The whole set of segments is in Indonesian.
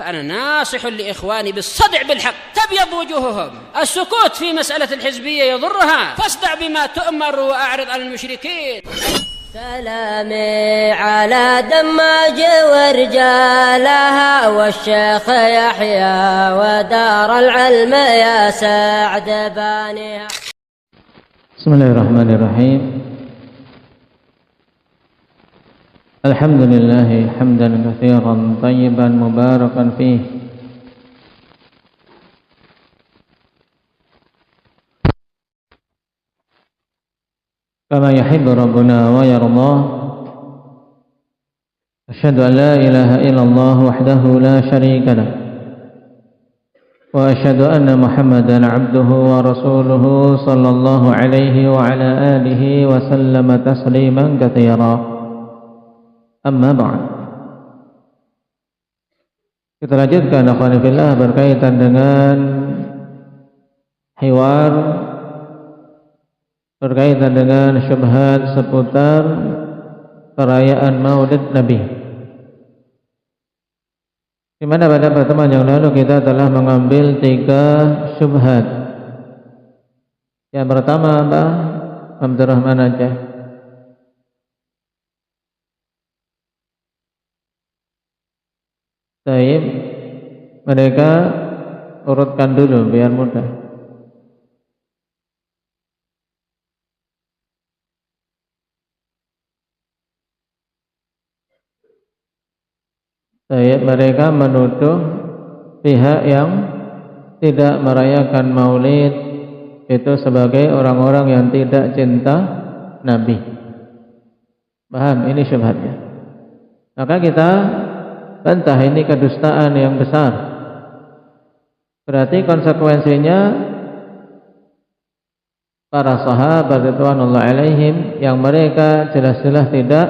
فأنا ناصح لإخواني بالصدع بالحق تبيض وجوههم. السكوت في مسألة الحزبية يضرها، فاصدع بما تؤمر وأعرض عن المشركين. سلامي على دماج ورجالها والشيخ يحيى ودار العلم يا سعد بانيها. بسم الله الرحمن الرحيم. الحمد لله حمدا كثيرا طيبا مباركا فيه كما يحب ربنا ويرضاه. أشهد أن لا إله إلا الله وحده لا شريك له، وأشهد أن محمدا عبده ورسوله صلى الله عليه وعلى آله وسلم تسليما كثيرا. Amma ba'd. Kita lanjutkan akhwan fillah berkaitan dengan hiwar berkaitan dengan syubhat seputar perayaan Maulid Nabi. Di mana pada pertemuan yang lalu kita telah mengambil 3 syubhat. Yang pertama apa? Abdurrahman aja. Baik, mereka urutkan dulu biar mudah. Baik, mereka menuduh pihak yang tidak merayakan Maulid itu sebagai orang-orang yang tidak cinta Nabi. Paham? Ini syubhatnya. Maka kita bantah ini kedustaan yang besar. Berarti konsekuensinya para sahabat radhiyallahu alaihim yang mereka jelas-jelas tidak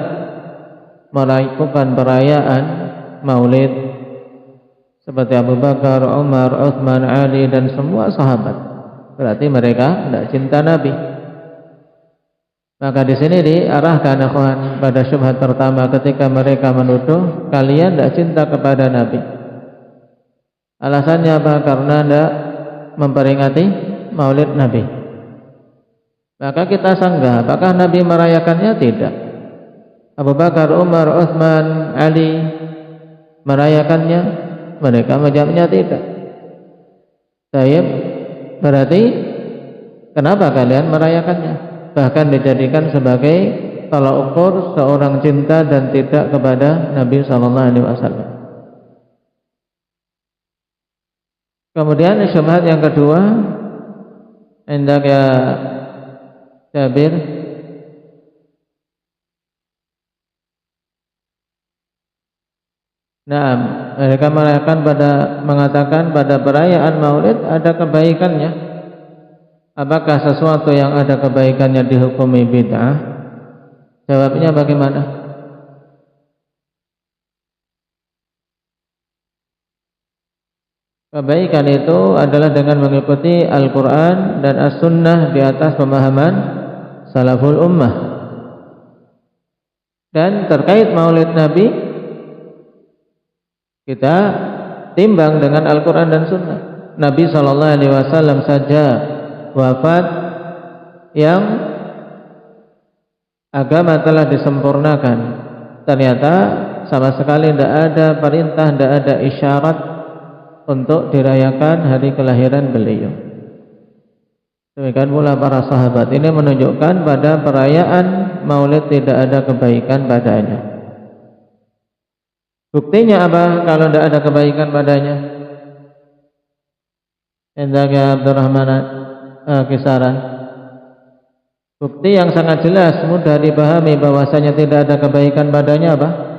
melakukan perayaan Maulid seperti Abu Bakar, Umar, Utsman, Ali dan semua sahabat. Berarti mereka tidak cinta Nabi. Maka di sini diarahkan akhwan pada syubhat pertama ketika mereka menuduh kalian tidak cinta kepada Nabi. Alasannya apa? Karena tidak memperingati Maulid Nabi. Maka kita sanggah, apakah Nabi merayakannya? Tidak. Abu Bakar, Umar, Utsman, Ali merayakannya? Mereka menjawabnya tidak. Baik, berarti kenapa kalian merayakannya? Bahkan dijadikan sebagai tolak ukur seorang cinta dan tidak kepada Nabi sallallahu alaihi wasallam. Kemudian syubhat yang kedua, hendak ya Jabir, nah, mereka mengatakan pada perayaan Maulid ada kebaikannya. Apakah sesuatu yang ada kebaikannya dihukumi bid'ah? Jawabnya bagaimana? Kebaikan itu adalah dengan mengikuti Al-Quran dan As-Sunnah di atas pemahaman salaful ummah. Dan terkait Maulid Nabi, kita timbang dengan Al-Quran dan Sunnah. Nabi SAW saja wafat yang agama telah disempurnakan, ternyata sama sekali tidak ada perintah, tidak ada isyarat untuk dirayakan hari kelahiran beliau. Demikian pula para sahabat. Ini menunjukkan pada perayaan Maulid tidak ada kebaikan padanya. Buktinya apa kalau tidak ada kebaikan padanya? Hendaknya Abdurrahman kisaran. Bukti yang sangat jelas, mudah dipahami bahwasanya tidak ada kebaikan padanya apa?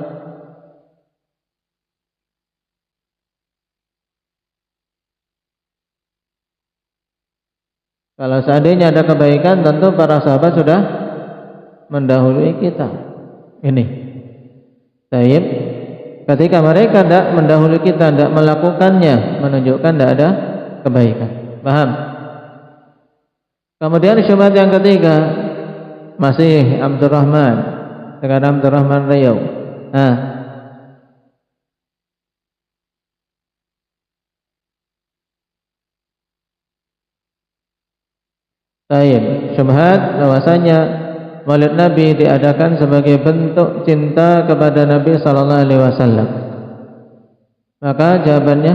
Kalau seandainya ada kebaikan, tentu para sahabat sudah mendahului kita. Ini. Baik. Ketika mereka tidak mendahului kita, tidak melakukannya, menunjukkan tidak ada kebaikan. Paham? Kemudian syubhat yang ketiga, masih Abdurrahman dengan Abdurrahman Riau. Baik, syubhat bahwasanya Maulid Nabi diadakan sebagai bentuk cinta kepada Nabi sallallahu alaihi wasallam. Maka jawabannya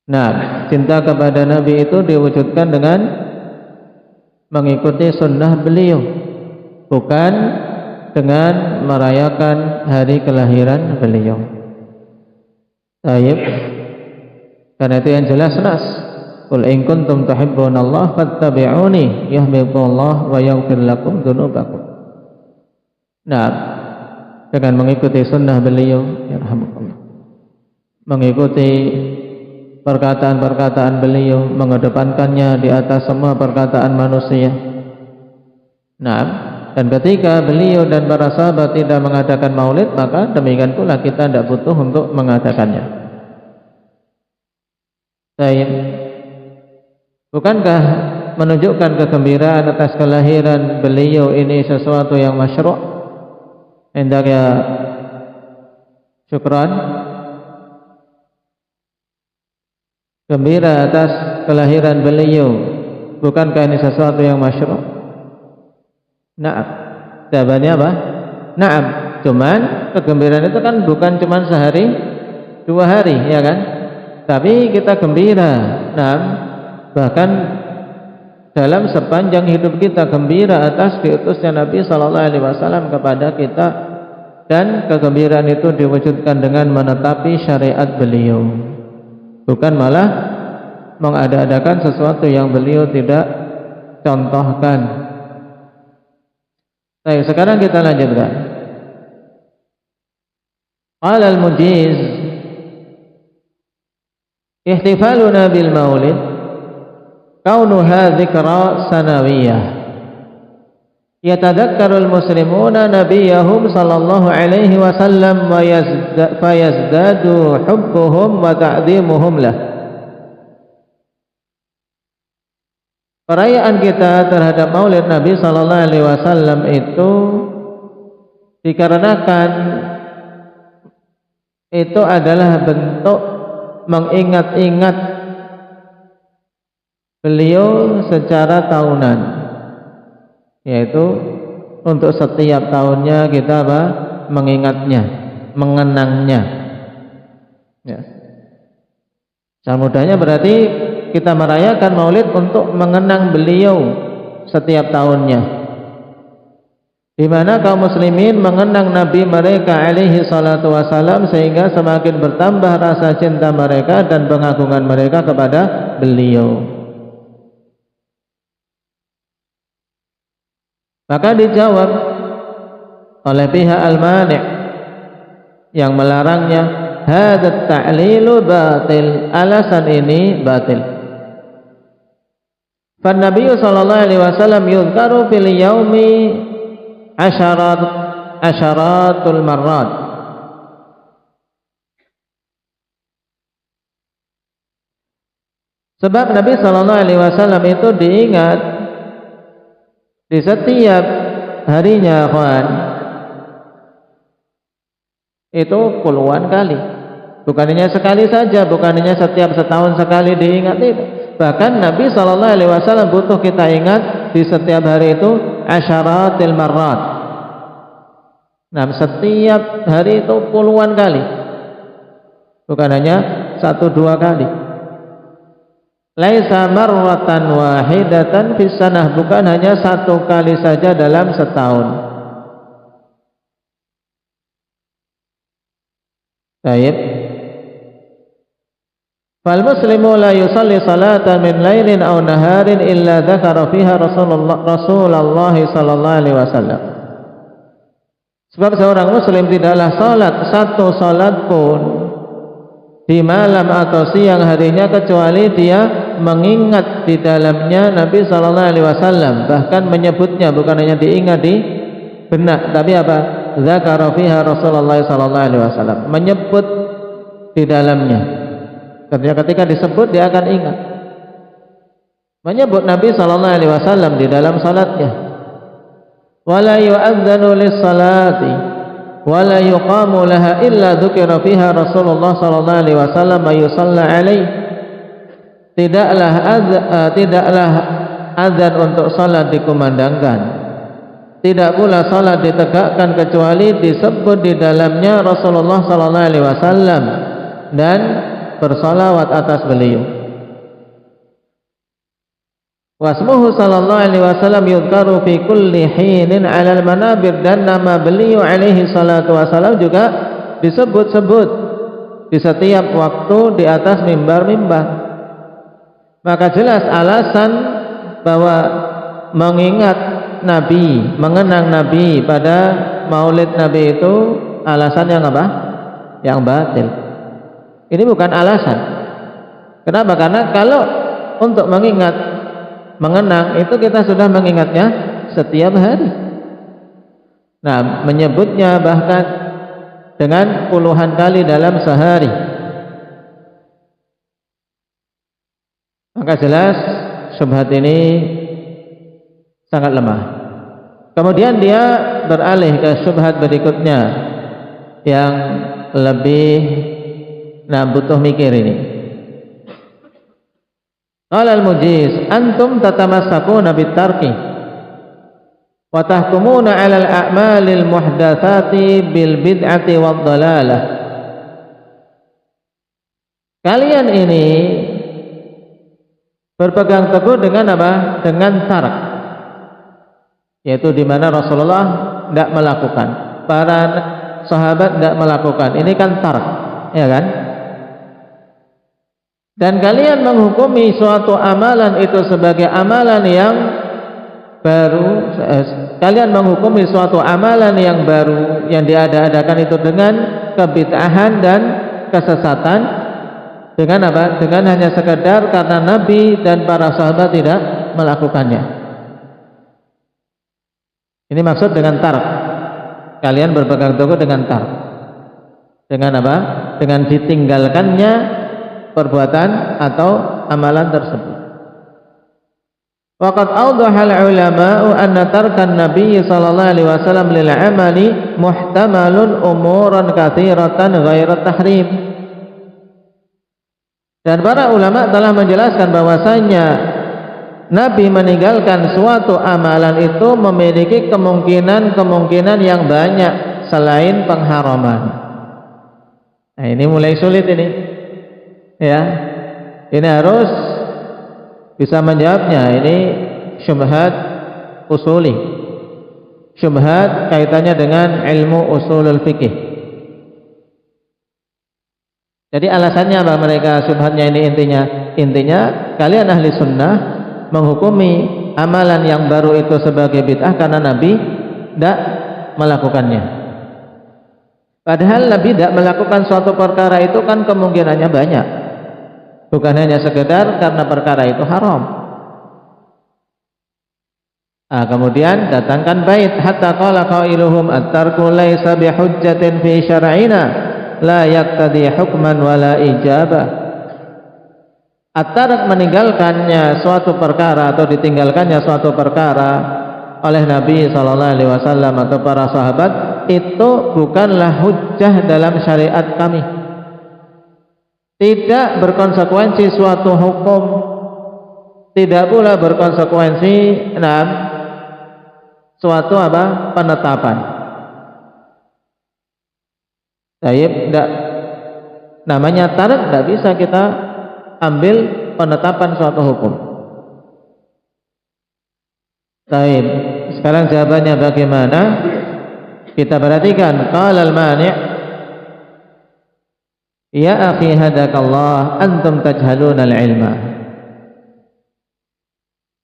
nah, cinta kepada Nabi itu diwujudkan dengan mengikuti sunnah beliau, bukan dengan merayakan hari kelahiran beliau. Baik. Karena itu yang jelas nas. Qul in kuntum tuhibbunallah fattabi'uni yuhibbukumullah wa yaghfir lakum dzunubakum. Nah, dengan mengikuti sunnah beliau, yarhamukallah, mengikuti perkataan-perkataan beliau, mengedepankannya di atas semua perkataan manusia. Nah, dan ketika beliau dan para sahabat tidak mengadakan maulid, maka demikian pula kita tidak butuh untuk mengadakannya. Baik. Bukankah menunjukkan kegembiraan atas kelahiran beliau ini sesuatu yang masyru'? Hendaknya syukran, gembira atas kelahiran beliau, bukankah ini sesuatu yang masyru'? Na'am. Jawabannya apa? Na'am. Cuman kegembiraan itu kan bukan cuma sehari, 2 hari, ya kan? Tapi kita gembira. Na'am. Bahkan dalam sepanjang hidup kita gembira atas diutusnya Nabi sallallahu alaihi wasallam kepada kita, dan kegembiraan itu diwujudkan dengan menetapi syariat beliau. Bukan malah mengada-adakan sesuatu yang beliau tidak contohkan. Baik, sekarang kita lanjutkan. Qala al-Mujiz, ihtifaluna bil maulid kaunuha dzikra sanawiyah yatadakkaru al-muslimuna nabiyahum sallallahu alaihi wasallam wa yazdadu hubbuhum wa ta'dhimuhum lah. Perayaan kita terhadap Maulid Nabi sallallahu alaihi wasallam itu dikarenakan itu adalah bentuk mengingat-ingat beliau secara tahunan, yaitu untuk setiap tahunnya kita mengingatnya, mengenangnya. Ya. Secara mudahnya berarti kita merayakan maulid untuk mengenang beliau setiap tahunnya, di mana kaum muslimin mengenang Nabi mereka alaihi salatu wasalam, sehingga semakin bertambah rasa cinta mereka dan pengagungan mereka kepada beliau. Maka dijawab oleh pihak al-mani' yang melarangnya, hadat ta'lilu batil, alasan ini batil. Nabi sallallahu alaihi wasallam yuzkaru fil yaumi asyaratul marrat. Sebab Nabi sallallahu alaihi wasallam itu diingat di setiap harinya, kawan, itu puluhan kali. Bukan hanya sekali saja, bukan hanya setiap setahun sekali diingat itu. Bahkan Nabi sallallahu alaihi wasallam butuh kita ingat di setiap hari itu asyaratil marrat. Nah, setiap hari itu puluhan kali. Bukan hanya 1-2 kali. Laisa marratan wahidatan fis sanah, bukan hanya 1 kali saja dalam setahun. Baik. Fal muslimu la yusalli salatan min lailin aw naharin illa dzakara fiha Rasulullah sallallahu alaihi wasallam. Sebab seorang muslim tidaklah salat satu salat pun di malam atau siang harinya kecuali dia mengingat di dalamnya Nabi sallallahu alaihi wasallam, bahkan menyebutnya, bukan hanya diingat di benak, tapi apa? Dzakara fiha Rasulullah sallallahu alaihi wasallam, menyebut di dalamnya. Ketika disebut dia akan ingat, menyebut Nabi sallallahu alaihi wasallam di dalam salatnya. Wala yu'adzanu lis-salati, wala yuqamu laha illa dzukira fiha Rasulullah sallallahu alaihi wasallam wa yusalla alaihi. Tidaklah azan untuk salat dikumandangkan, tidak pula salat ditegakkan kecuali disebut di dalamnya Rasulullah sallallahu alaihi wasallam dan bersalawat atas beliau. Wasmuhu sallallahu alaihi wasallam yudhkaru fi kulli hinin 'alal manabir, dan nama beliau alaihi salatu wasallam juga disebut-sebut di setiap waktu di atas mimbar-mimbar. Maka jelas alasan bahwa mengingat Nabi, mengenang Nabi pada Maulid Nabi itu alasan yang apa? Yang batil. Ini bukan alasan. Kenapa? Karena kalau untuk mengingat, mengenang itu kita sudah mengingatnya setiap hari. Nah, menyebutnya bahkan dengan puluhan kali dalam sehari. Maka jelas syubhat ini sangat lemah. Kemudian dia beralih ke syubhat berikutnya yang lebih butuh mikir ini. Qala al-Mujiz, antum tatamassakuna bit-tarki wa tahkumuna 'ala al-a'malil muhdatsati bil bid'ati wad dhalalah. Kalian ini berpegang teguh dengan apa? Dengan tark, yaitu di mana Rasulullah tidak melakukan, para sahabat tidak melakukan. Ini kan tark, ya kan? Dan kalian menghukumi suatu amalan itu sebagai amalan yang baru. Kalian menghukumi suatu amalan yang baru yang diada-adakan itu dengan kebid'ahan dan kesesatan. Dengan apa? Dengan hanya sekedar karena Nabi dan para sahabat tidak melakukannya. Ini maksud dengan tark. Kalian berpegang teguh dengan tark. Dengan apa? Dengan ditinggalkannya perbuatan atau amalan tersebut. Waqad awdaha al-ulama'u anna tarkan Nabi sallallahu alaihi wasallam lil 'amali muhtamalun umuran katsiratan ghairat tahrim. Dan para ulama telah menjelaskan bahwasanya Nabi meninggalkan suatu amalan itu memiliki kemungkinan yang banyak selain pengharaman. Nah, ini mulai sulit ini. Ya. Ini harus bisa menjawabnya. Ini syubhat usuli. Syubhat kaitannya dengan ilmu usulul fikih. Jadi alasannya apa mereka syubhatnya ini intinya kalian ahli sunnah menghukumi amalan yang baru itu sebagai bid'ah karena Nabi tidak melakukannya. Padahal Nabi tidak melakukan suatu perkara itu kan kemungkinannya banyak. Bukan hanya sekedar karena perkara itu haram. Kemudian datangkan bait hatta qala qailuhum at-tarku laysa bihujjatin fi syar'ina la yaqtadi hukman wala ijabah. At-tark meninggalkannya suatu perkara atau ditinggalkannya suatu perkara oleh Nabi sallallahu alaihi wasallam atau para sahabat itu bukanlah hujjah dalam syariat kami. Tidak berkonsekuensi suatu hukum, tidak pula berkonsekuensi suatu apa? Penetapan. Tidak, namanya tark tidak bisa kita ambil penetapan suatu hukum. Baik, sekarang jawabannya bagaimana? Kita perhatikan. Qala al-mani', ya akhi hadakallah, antum tajhaluna al-ilma.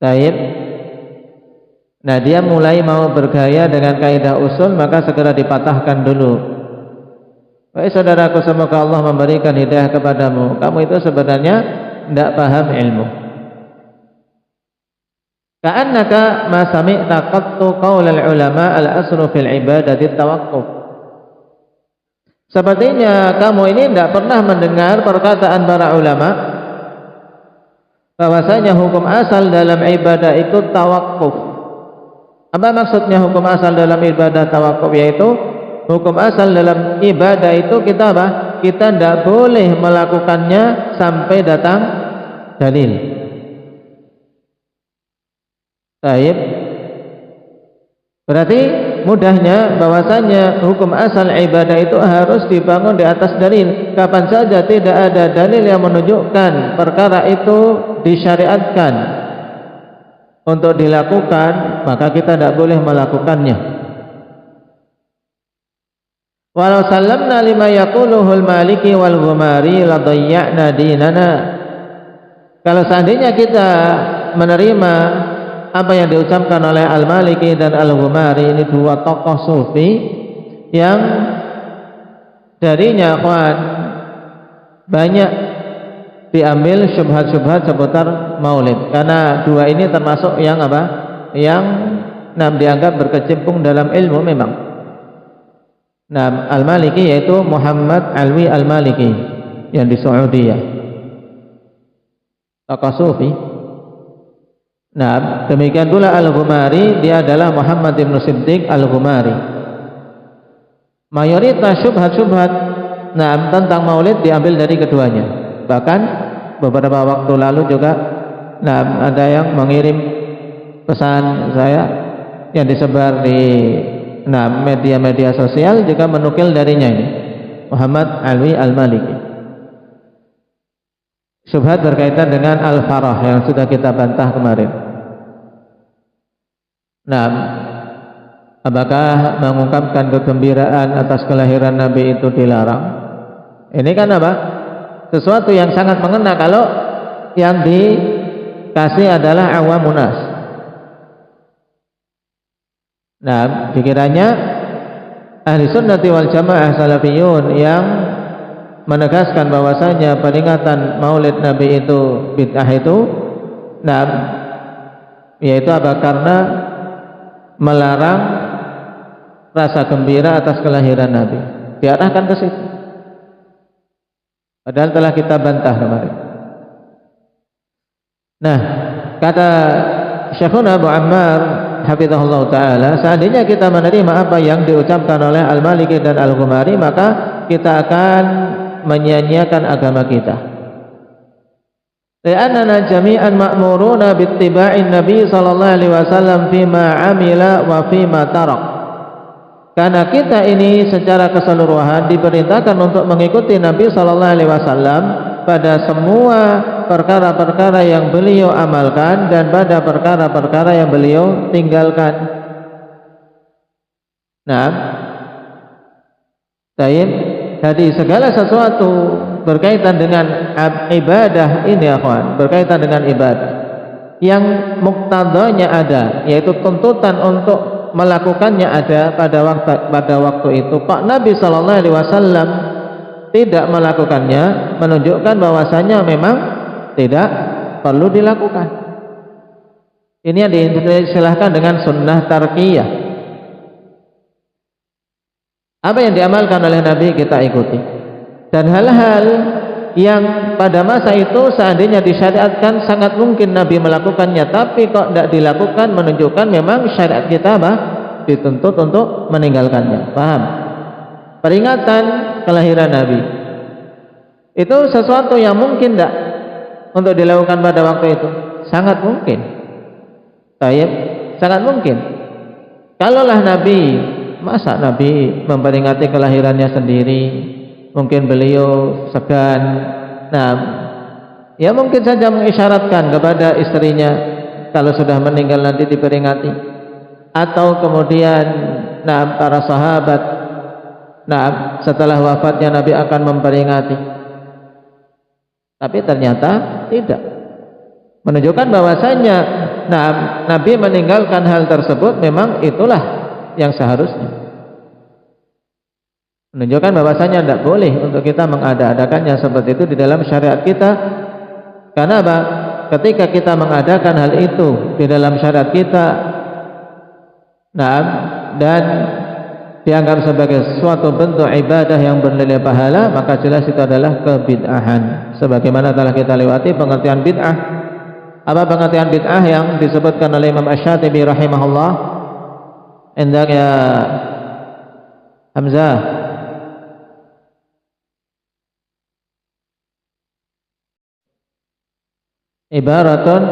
Baik. Nah, dia mulai mau bergaya dengan kaidah usul, maka segera dipatahkan dulu. Wahai saudaraku, semoga Allah memberikan hidayah kepadamu. Kamu itu sebenarnya tidak paham ilmu. Ka'annaka ma sami'ta qattu qaulal ulama al-asru fil ibadati tawaqquf. Sepertinya kamu ini tidak pernah mendengar perkataan para ulama bahwasanya hukum asal dalam ibadah itu tawaqquf. Apa maksudnya hukum asal dalam ibadah tawakkuf? Yaitu Hukum asal dalam ibadah itu kita apa? Kita tidak boleh melakukannya sampai datang dalil. Baik. Berarti mudahnya bahwasanya hukum asal ibadah itu harus dibangun di atas dalil. Kapan saja tidak ada dalil yang menunjukkan perkara itu disyariatkan untuk dilakukan, maka kita tidak boleh melakukannya. Walau sallamna lima yaquluhul maliki wal ghumari la dayya'na dinana. Kalau seandainya kita menerima apa yang diucapkan oleh Al-Maliki dan Al-Ghumari, ini dua tokoh sufi yang darinya kawan banyak diambil syubhat-syubhat seputar maulid, karena dua ini termasuk yang apa? Yang dianggap berkecimpung dalam ilmu memang. Al-Maliki yaitu Muhammad Alwi Al-Maliki yang di Saudi, tokoh sufi. Demikian pula Al-Ghumari, dia adalah Muhammad ibn Siddiq Al-Ghumari. Mayoritas syubhat-syubhat tentang maulid diambil dari keduanya. Bahkan beberapa waktu lalu juga ada yang mengirim pesan saya yang disebar di media-media sosial, juga menukil darinya ini, Muhammad Alwi Al-Maliki. Syubhat berkaitan dengan Al-Farah yang sudah kita bantah kemarin. Apakah mengungkapkan kegembiraan atas kelahiran Nabi itu dilarang? Ini kan apa? Sesuatu yang sangat mengena kalau yang dikasih adalah awamunas. Pikirannya ahli sunnati wal jamaah salafiyun yang menegaskan bahwasanya peringatan maulid Nabi itu bid'ah itu, yaitu apa? Karena melarang rasa gembira atas kelahiran Nabi, diarahkan ke situ. Padahal telah kita bantah kemarin. Kata Syekhuna Abu Ammar hafizahullah ta'ala, seandainya kita menerima apa yang diucapkan oleh Al-Maliki dan Al-Ghumari, maka kita akan menyia-nyiakan agama kita. Li'annana jami'an ma'muruna bittiba'in Nabi sallallahu alaihi wasallam fima 'amila wa fima tarak. Karena kita ini secara keseluruhan diperintahkan untuk mengikuti Nabi sallallahu alaihi wasallam pada semua perkara-perkara yang beliau amalkan dan pada perkara-perkara yang beliau tinggalkan. Jadi segala sesuatu berkaitan dengan ibadah ini, akhwan, berkaitan dengan ibadah yang muktadanya ada, yaitu tuntutan untuk melakukannya ada pada waktu itu. Pak Nabi sallallahu alaihi wasallam tidak melakukannya, menunjukkan bahwasanya memang tidak perlu dilakukan. Ini yang diistilahkan dengan sunnah tarkiyah. Apa yang diamalkan oleh Nabi kita ikuti, dan hal-hal yang pada masa itu seandainya disyariatkan sangat mungkin Nabi melakukannya, tapi kok tidak dilakukan, menunjukkan memang syariat kita dituntut untuk meninggalkannya. Paham? Peringatan kelahiran Nabi itu sesuatu yang mungkin tidak untuk dilakukan pada waktu itu? Sangat mungkin. Sangat mungkin. Kalaulah Nabi, masa Nabi memperingati kelahirannya sendiri, mungkin beliau segan, ya mungkin saja mengisyaratkan kepada istrinya kalau sudah meninggal nanti diperingati, atau kemudian para sahabat setelah wafatnya Nabi akan memperingati. Tapi ternyata tidak, menunjukkan bahwasanya Nabi meninggalkan hal tersebut memang itulah yang seharusnya. Menunjukkan bahwasanya tidak boleh untuk kita mengada-adakannya seperti itu di dalam syariat kita. Karena apa? Ketika kita mengadakan hal itu di dalam syariat kita, dan dianggap sebagai suatu bentuk ibadah yang bernilai pahala, maka jelas itu adalah kebid'ahan. Sebagaimana telah kita lewati pengertian bid'ah. Apa pengertian bid'ah yang disebutkan oleh Imam Asy-Syatibi rahimahullah? Hendaknya Hamzah. Ibaratun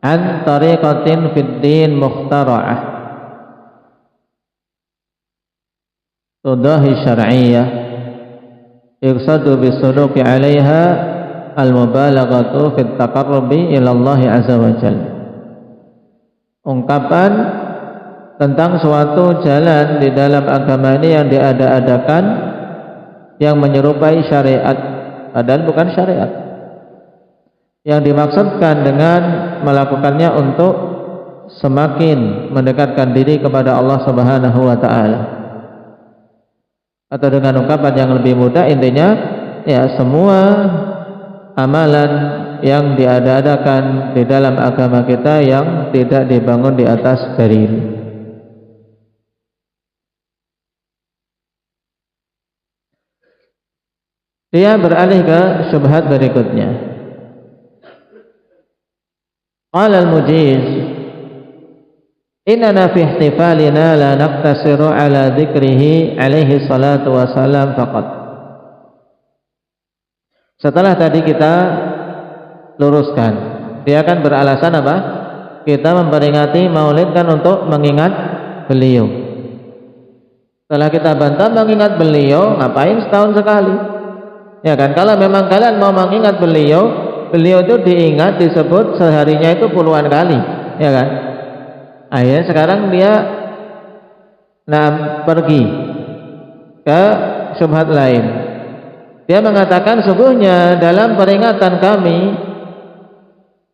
an tariqatin fid din mukhtara'ah tudahi syar'iyyah yuqsadu bisuluki 'alaiha al-mubalaghatu fit taqarrubi ila Allah azza wa jalla. Ungkapan tentang suatu jalan di dalam agama ini yang diada-adakan yang menyerupai syariat padahal bukan syariat. Yang dimaksudkan dengan melakukannya untuk semakin mendekatkan diri kepada Allah Subhanahu wa taala. Atau dengan ungkapan yang lebih mudah, intinya ya semua amalan yang diada-adakan di dalam agama kita yang tidak dibangun di atas dalil. Dia beralih ke syubhat berikutnya. Qala al-Mujiz, innana fi ihtifalina la naqtasiru ala dzikrihi alaihi salatu wassalam faqat. Setelah tadi kita luruskan, dia akan beralasan apa? Kita memperingati maulid kan untuk mengingat beliau. Setelah kita bantah mengingat beliau, ngapain setahun sekali? Ya kan, kalau memang kalian mau mengingat beliau, beliau itu diingat, disebut seharinya itu puluhan kali, ya kan? Akhirnya sekarang dia pergi ke syubhat lain. Dia mengatakan sungguhnya dalam peringatan kami,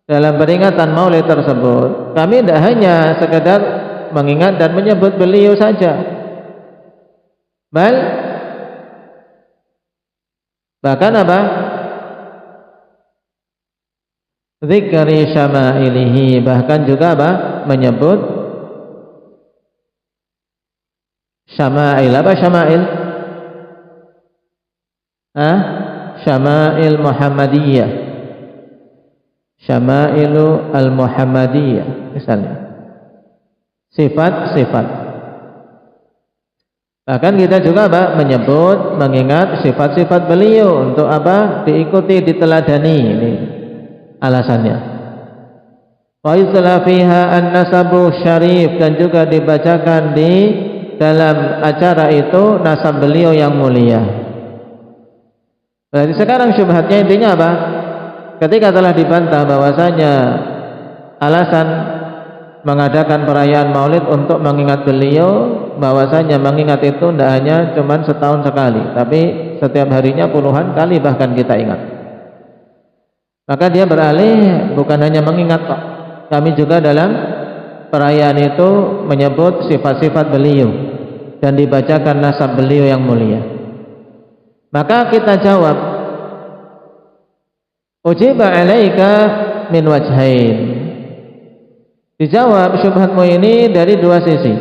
dalam peringatan maulid tersebut, kami tidak hanya sekedar mengingat dan menyebut beliau saja, bahkan apa? Zikri syama'ilihi, bahkan juga apa? Menyebut syama'il. Apa syama'il? Syama'il Muhammadiyah, Syama'ilu al-Muhammadiyah misalnya, sifat-sifat. Bahkan kita juga apa? Menyebut, mengingat sifat-sifat beliau untuk apa? Diikuti, diteladani. Ini alasannya. Wa yusla fiha an-nasabu syarif, dan juga dibacakan di dalam acara itu nasab beliau yang mulia. Berarti sekarang syubhatnya intinya apa? Ketika telah dibantah bahwasanya alasan mengadakan perayaan maulid untuk mengingat beliau, bahwasanya mengingat itu tidak hanya cuman setahun sekali, tapi setiap harinya puluhan kali bahkan kita ingat. Maka dia beralih, bukan hanya mengingat kok, kami juga dalam perayaan itu menyebut sifat-sifat beliau dan dibacakan nasab beliau yang mulia. Maka kita jawab, ujiba alaika min wajhain. Dijawab syubhatmu ini dari dua sisi.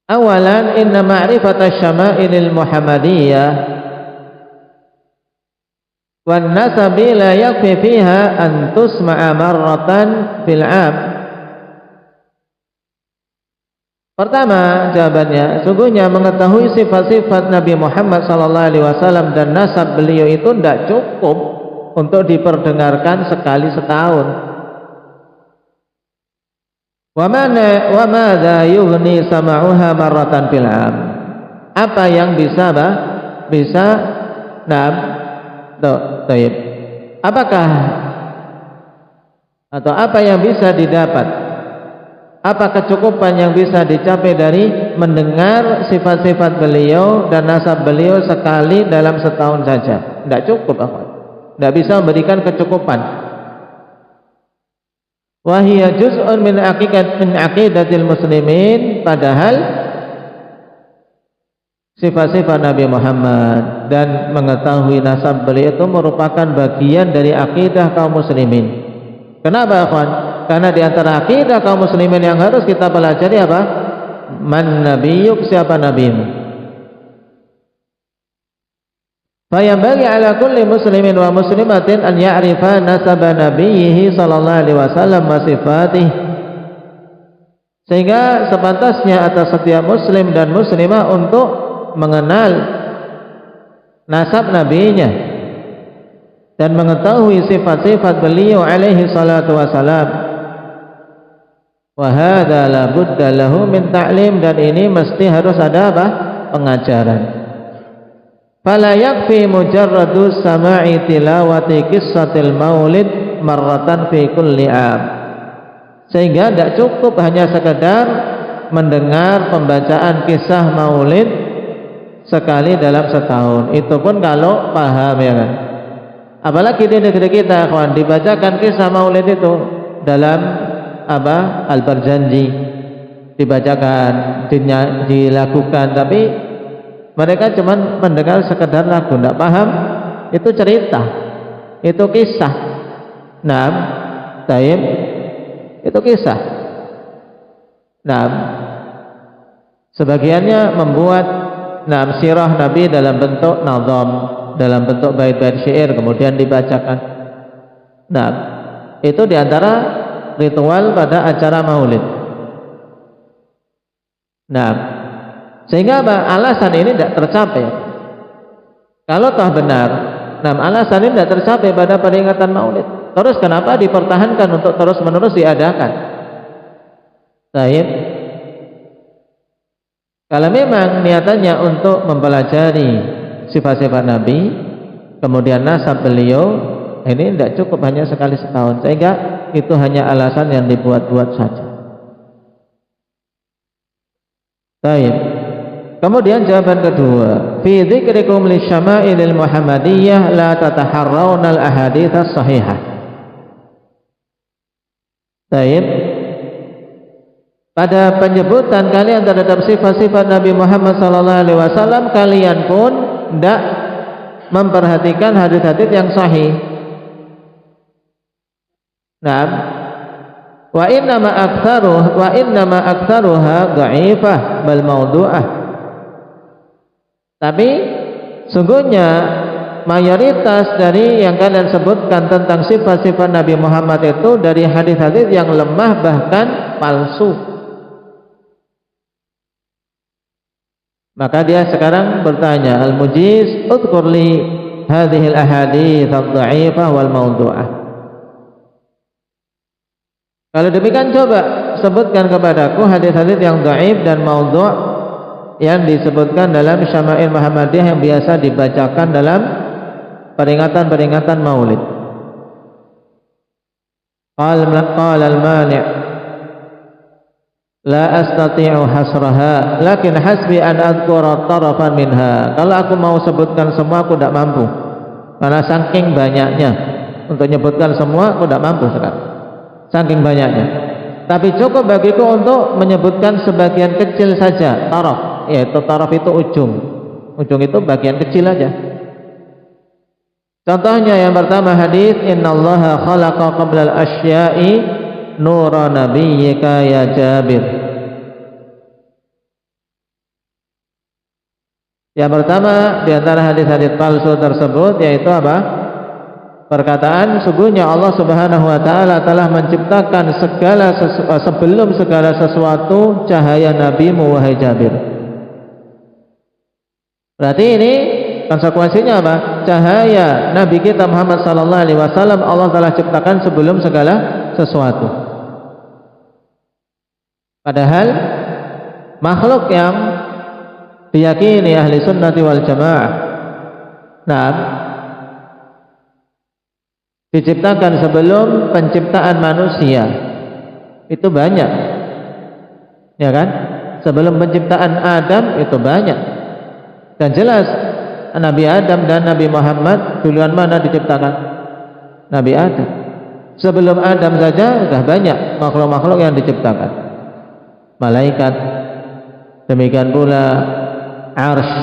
Awalan, inna ma'rifata syama'ilil Muhammadiyah wan nasabi la yakfi fiha an tusma'a marratan fil 'am. Pertama, jawabannya, sungguhnya mengetahui sifat-sifat Nabi Muhammad SAW dan nasab beliau itu tidak cukup untuk diperdengarkan sekali setahun. Wa madza yughni sama'uha marratan fil 'am. Apa yang bisa taib. Apakah atau apa yang bisa didapat? Apa kecukupan yang bisa dicapai dari mendengar sifat-sifat beliau dan nasab beliau sekali dalam setahun saja? Tidak cukup, tidak bisa memberikan kecukupan. Wahiyya juz'un min aqidatil muslimin, padahal sifat-sifat Nabi Muhammad dan mengetahui nasab beliau itu merupakan bagian dari akidah kaum muslimin. Kenapa, kawan? Karena di antara akidah kaum muslimin yang harus kita pelajari apa? Man nabiyuk, siapa nabimu? Fayambagi ala kulli muslimin wa muslimatin an ya'rifa nasaba nabiyhi sallallahu alaihi wasallam wa sifatih. Sehingga sepantasnya atas setiap muslim dan muslimah untuk mengenal nasab nabinya dan mengetahui sifat-sifat beliau alaihi salatu wasalam. Wa hadza la budda lahu min ta'lim, dan ini mesti harus ada apa? Pengajaran. Fala yakfi mujarradu sama'i tilawati qissatil maulid marratan fi kulli 'am. Sehingga tidak cukup hanya sekedar mendengar pembacaan kisah maulid sekali dalam setahun. Itu pun kalau paham, ya kan. Apalagi di negeri kita, kawan, dibacakan kisah maulid itu dalam apa? Al-Barjanji, dibacakan, dilakukan, tapi mereka cuma mendengar sekedar lagu, tidak paham. Itu cerita, itu kisah. Nah, taib, itu kisah. Nah, sebagiannya membuat sirah Nabi dalam bentuk nazam, dalam bentuk bait-bait syair, kemudian dibacakan. Nah, itu diantara ritual pada acara maulid. Nah, sehingga apa? Alasan ini tidak tercapai. Kalau toh benar, alasan ini tidak tercapai pada peringatan maulid, terus kenapa dipertahankan untuk terus-menerus diadakan? Baik. Kalau memang niatannya untuk mempelajari sifat-sifat Nabi, kemudian nasab beliau, ini tidak cukup hanya sekali setahun, sehingga itu hanya alasan yang dibuat-buat saja. Baik. Kemudian jawaban kedua, fi dzikrikum li syama'ilil Muhammadiyah la tataharrauna al-ahadits as-sahihah. Baik. Pada penyebutan kalian terhadap sifat-sifat Nabi Muhammad sallallahu alaihi wasallam, kalian pun tidak memperhatikan hadis-hadis yang sahih. Nah, wa innama aktsaruha dha'ifah bal maudu'ah. Tapi sungguhnya mayoritas dari yang kalian sebutkan tentang sifat-sifat Nabi Muhammad itu dari hadis-hadis yang lemah, bahkan palsu. Maka dia sekarang bertanya, al-mujiz udhkur li hadhihi al-ahadits ad-dha'ifah wal maudu'ah. Kalau demikian, coba sebutkan kepadaku hadis-hadis yang dhaif dan maudhu' yang disebutkan dalam Syama'il Muhammadiyah yang biasa dibacakan dalam peringatan-peringatan maulid. Qala al-mani' la astati'u hasraha lakin hasbi an adhkura tarafan minha. Kalau aku mau sebutkan semua, aku tidak mampu, karena saking banyaknya. Untuk menyebutkan semua aku tidak mampu sekarang, saking banyaknya. Tapi cukup bagiku untuk menyebutkan sebagian kecil saja. Taraf, yaitu taraf itu ujung itu bagian kecil aja. Contohnya yang pertama, hadis innallaha khalaqa qabla al-asya'i nura nabiyyika ya Jabir. Yang pertama di antara hadis-hadis palsu tersebut yaitu apa? Perkataan sungguhnya Allah Subhanahu wa taala telah menciptakan sebelum segala sesuatu cahaya nabimu wahai Jabir. Berarti ini konsekuensinya apa? Cahaya Nabi kita Muhammad sallallahu alaihi wasallam Allah telah ciptakan sebelum segala sesuatu. Padahal makhluk yang diyakini ahli sunnati wal jamaah, diciptakan sebelum penciptaan manusia itu banyak, ya kan? Sebelum penciptaan Adam itu banyak, dan jelas Nabi Adam dan Nabi Muhammad duluan mana diciptakan? Nabi Adam. Sebelum Adam saja sudah banyak makhluk-makhluk yang diciptakan, malaikat, demikian pula arsy,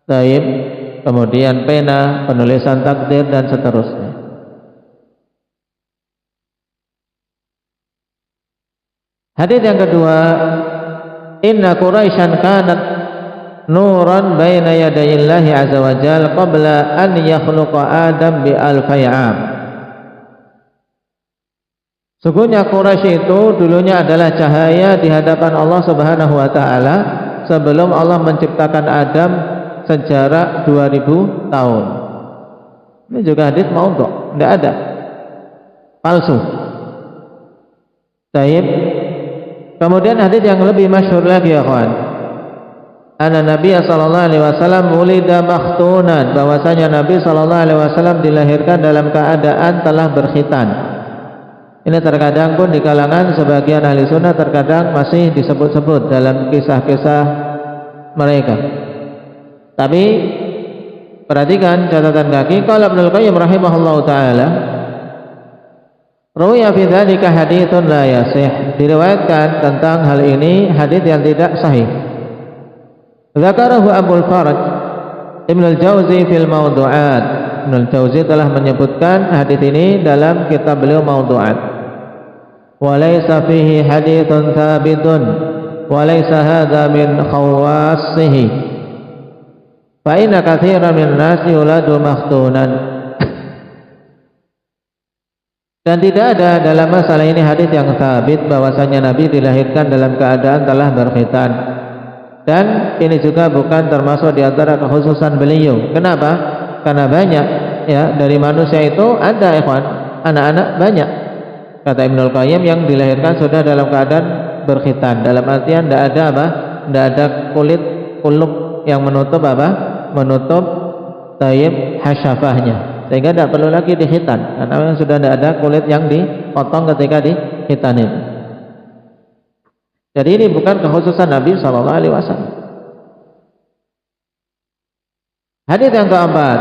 taib, kemudian pena, penulisan takdir, dan seterusnya. Hadis yang kedua, inna Quraisyan kanat nuran baina yadayillahi azza wa jalla qabla an yakhluqa Adam bi alfi 'am. Sungguhnya Quraisy itu dulunya adalah cahaya di hadapan Allah Subhanahu wa taala sebelum Allah menciptakan Adam sejarah 2000 tahun. Ini juga hadis maudhu', tidak ada. Palsu. Baik. Kemudian hadis yang lebih masyhur lagi ya kawan. Anna Nabi sallallahu alaihi wasallam ulida makhtunan, bahwasanya Nabi sallallahu alaihi wasallam dilahirkan dalam keadaan telah berkhitan. Ini terkadang pun di kalangan sebagian ahli sunnah terkadang masih disebut-sebut dalam kisah-kisah mereka. Tapi perhatikan catatan kaki, qala Ibnu Qayyim rahimahullahu taala, ruwiya fi dzalika haditsun la yasih, diriwayatkan tentang hal ini hadis yang tidak sahih. Dzakarahu Abul Faraj Ibnu al-Jauzi fil Mawdu'at. Ibnu al-Jauzi telah menyebutkan hadis ini dalam kitab beliau Mawdu'at. Wa laysa fihi haditsun tsabitun wa laysa hadza min khawassihi. Fa inna katsiran min nasi yuladu makhtunan. Dan tidak ada dalam masalah ini hadis yang sabit bahwasanya Nabi dilahirkan dalam keadaan telah berkhitan. Dan ini juga bukan termasuk di antara kekhususan beliau. Kenapa? Karena banyak ya dari manusia itu ada ikhwan, anak-anak banyak. Kata Ibnu Qayyim yang dilahirkan sudah dalam keadaan berkhitan. Dalam artian tidak ada apa? Tidak ada kulit kuluk yang menutup apa? Menutup taib hasyafahnya. Sehingga tidak perlu lagi dikhitan karena sudah tidak ada kulit yang dipotong ketika dikhitan itu. Jadi ini bukan kekhususan Nabi sallallahu alaihi wasallam. Hadis yang keempat,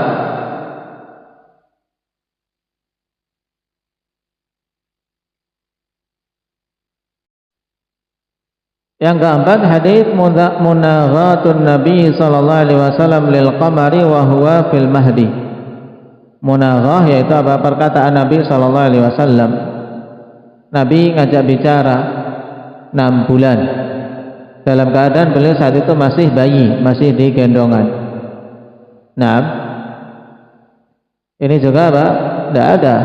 hadis munaghatun Nabi sallallahu alaihi wasallam lil qamari wa huwa fil mahdi. Munaghah yaitu apa? Perkataan Nabi sallallahu alaihi wasallam. Nabi ngajak bicara 6 bulan dalam keadaan beliau saat itu masih bayi, masih di gendongan. Nah, ini juga apa? Tidak ada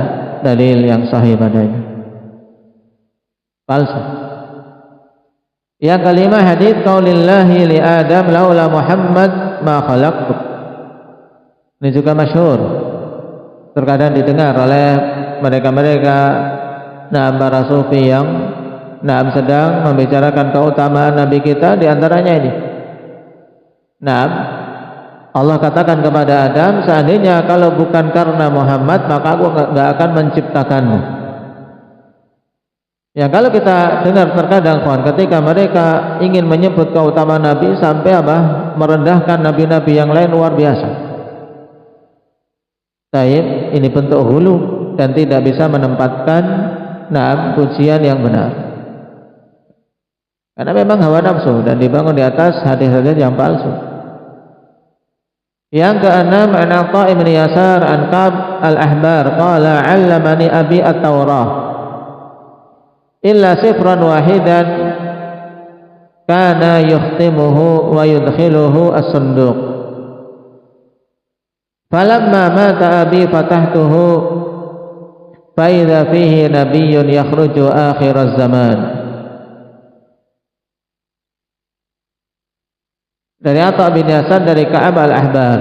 dalil yang sahih padanya, palsu. Yang kelima hadis qaulillahi li Adam laula Muhammad ma khalaqtu. Ini juga masyhur, terkadang didengar oleh mereka-mereka para sufi yang sedang membicarakan keutamaan Nabi kita, di antaranya ini. Allah katakan kepada Adam, seandainya kalau bukan karena Muhammad maka aku enggak akan menciptakanmu. Ya, kalau kita dengar terkadang ketika mereka ingin menyebut keutamaan Nabi sampai apa? Merendahkan nabi-nabi yang lain luar biasa. Taib, ini bentuk hulu dan tidak bisa menempatkan pujian yang benar. Karena memang hawa nafsu dan dibangun di atas hadis-hadis yang palsu. Yang keenam, an Atha bin Yasar an Ka'b al-Ahbar qala 'allamani abi at-Taurah illa sifran wahidan kana yukhtimuhu wa yudkhiluhu as-sunduq. Falamma mata abi fatahtuhu fa idza fihi nabiyyun yakhruju akhir az-zaman. Dari Atha bin Yasar dari Ka'ab al-Ahbar,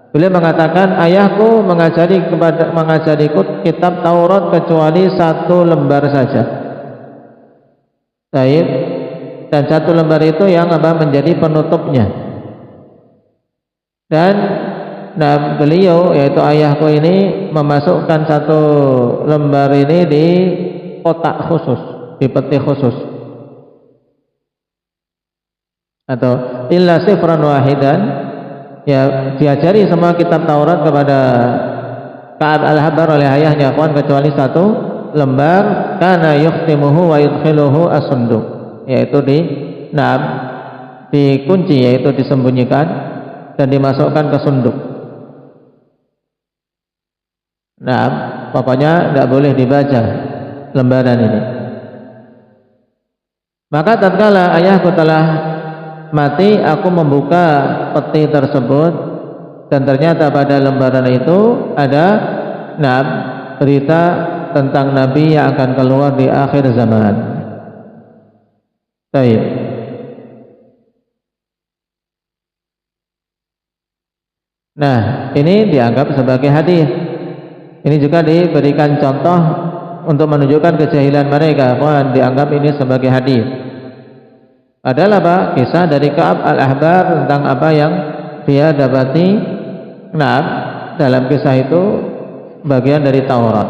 beliau mengatakan, ayahku mengajariku kitab Taurat kecuali 1 lembar saja. Baik, dan 1 lembar itu yang menjadi penutupnya. Dan beliau yaitu ayahku ini memasukkan 1 lembar ini di kotak khusus, di peti khusus. Atau illa sifran wahidan, ya diajari semua kitab Taurat kepada Ka'ab al-Ahbar oleh ayahnya kecuali 1 lembar, kana yukhtimuhu wa yudkhiluhu as-sunduq, yaitu dikunci, yaitu disembunyikan dan dimasukkan ke sunduk. Pokoknya tidak boleh dibaca lembaran ini. Maka tatkala ayahku telah mati, aku membuka peti tersebut dan ternyata pada lembaran itu ada berita tentang Nabi yang akan keluar di akhir zaman. Baik. Nah, ini dianggap sebagai hadis. Ini juga diberikan contoh untuk menunjukkan kejahilan mereka, bahwa dianggap ini sebagai hadis. Adalah apa? Kisah dari Ka'ab al-Ahbar tentang apa yang dia dapati. Nah, dalam kisah itu bagian dari Taurat.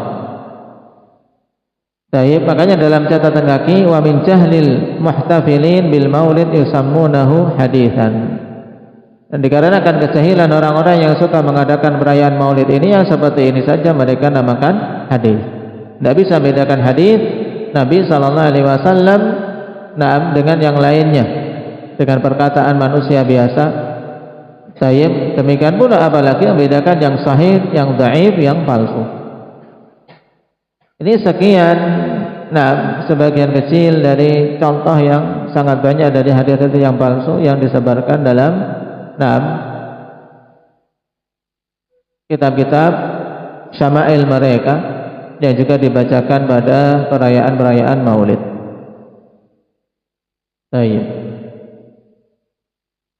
Baik, makanya dalam catatan kaki, wa min jahlil muhtafilin bil maulid yusammunahu haditsan. Dan dikarenakan kejahilan orang-orang yang suka mengadakan perayaan maulid ini, yang seperti ini saja mereka namakan hadis. Tidak bisa bedakan hadis Nabi SAW dengan yang lainnya, dengan perkataan manusia biasa. Tayyib, demikian pula apalagi membedakan yang sahih, yang dhaif, yang palsu. Ini sekian, sebagian kecil dari contoh yang sangat banyak dari hadis-hadis yang palsu yang disebarkan dalam kitab-kitab syama'il mereka yang juga dibacakan pada perayaan-perayaan Maulid. Baik.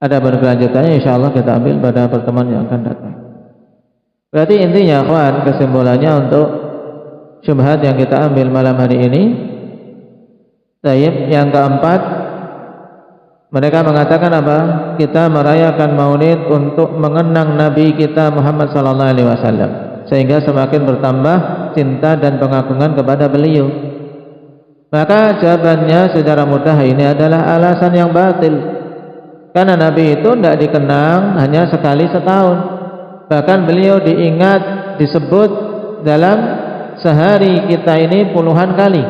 Ada berkelanjutannya, insyaallah kita ambil pada pertemuan yang akan datang. Berarti intinya, kawan, kesimpulannya untuk syubhat yang kita ambil malam hari ini. Baik, yang keempat, mereka mengatakan apa? Kita merayakan Maulid untuk mengenang Nabi kita Muhammad SAW, sehingga semakin bertambah cinta dan pengagungan kepada beliau. Maka jawabannya secara mudah ini adalah alasan yang batil. Karena Nabi itu tidak dikenang hanya sekali setahun. Bahkan beliau diingat, disebut dalam sehari kita ini puluhan kali.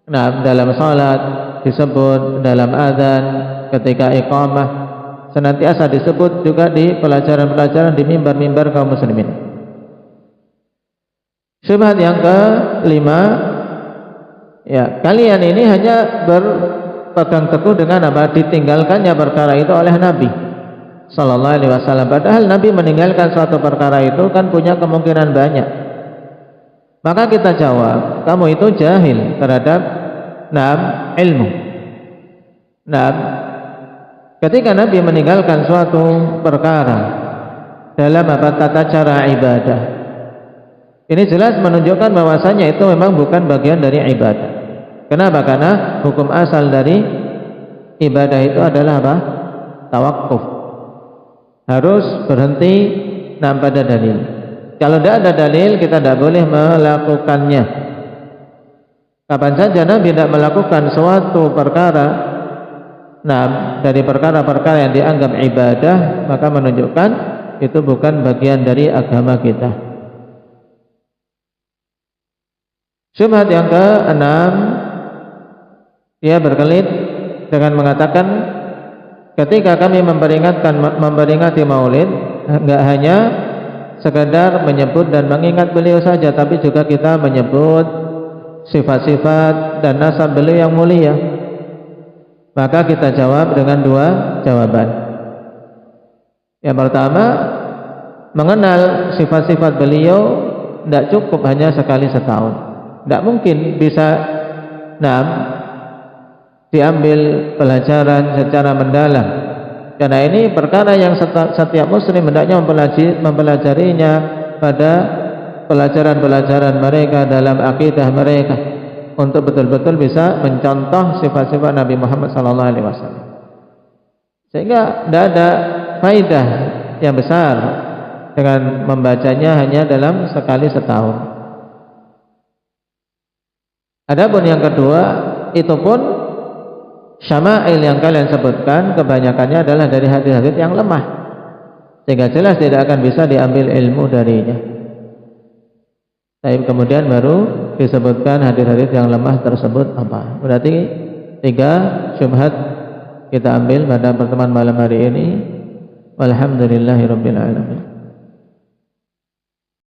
Dalam salat disebut, dalam azan, ketika iqamah, senantiasa disebut juga di pelajaran-pelajaran di mimbar-mimbar kaum muslimin. Syubhat yang kelima, ya, kalian ini hanya berpegang teguh dengan apa? Ditinggalkannya perkara itu oleh Nabi sallallahu alaihi wasallam. Padahal Nabi meninggalkan suatu perkara itu kan punya kemungkinan banyak. Maka kita jawab, kamu itu jahil terhadap ilmu. Ketika Nabi meninggalkan suatu perkara dalam tata cara ibadah, ini jelas menunjukkan bahwasanya itu memang bukan bagian dari ibadah. Kenapa? Karena hukum asal dari ibadah itu adalah apa? Tawakuf. Harus berhenti pada dalil. Kalau tidak ada dalil, kita tidak boleh melakukannya. Kapan saja Nabi tidak melakukan suatu perkara dari perkara-perkara yang dianggap ibadah, maka menunjukkan itu bukan bagian dari agama kita. Syubhat yang keenam, dia berkelit dengan mengatakan, ketika kami memperingati Maulid, enggak hanya sekadar menyebut dan mengingat beliau saja, tapi juga kita menyebut sifat-sifat dan nasab beliau yang mulia. Maka kita jawab dengan dua jawaban. Yang pertama, mengenal sifat-sifat beliau tidak cukup hanya sekali setahun. Tidak mungkin bisa diambil pelajaran secara mendalam, karena ini perkara yang setiap muslim hendaknya mempelajarinya pada pelajaran-pelajaran mereka dalam akidah mereka, untuk betul-betul bisa mencontoh sifat-sifat Nabi Muhammad SAW. Sehingga tidak ada faidah yang besar dengan membacanya hanya dalam sekali setahun. Adapun yang kedua, itu pun syama'il yang kalian sebutkan kebanyakannya adalah dari hadis-hadis yang lemah, sehingga jelas tidak akan bisa diambil ilmu darinya. Tapi kemudian baru disebutkan hadis-hadis yang lemah tersebut apa. Berarti 3 syubhat kita ambil pada pertemuan malam hari ini. Walhamdulillahirabbil alamin.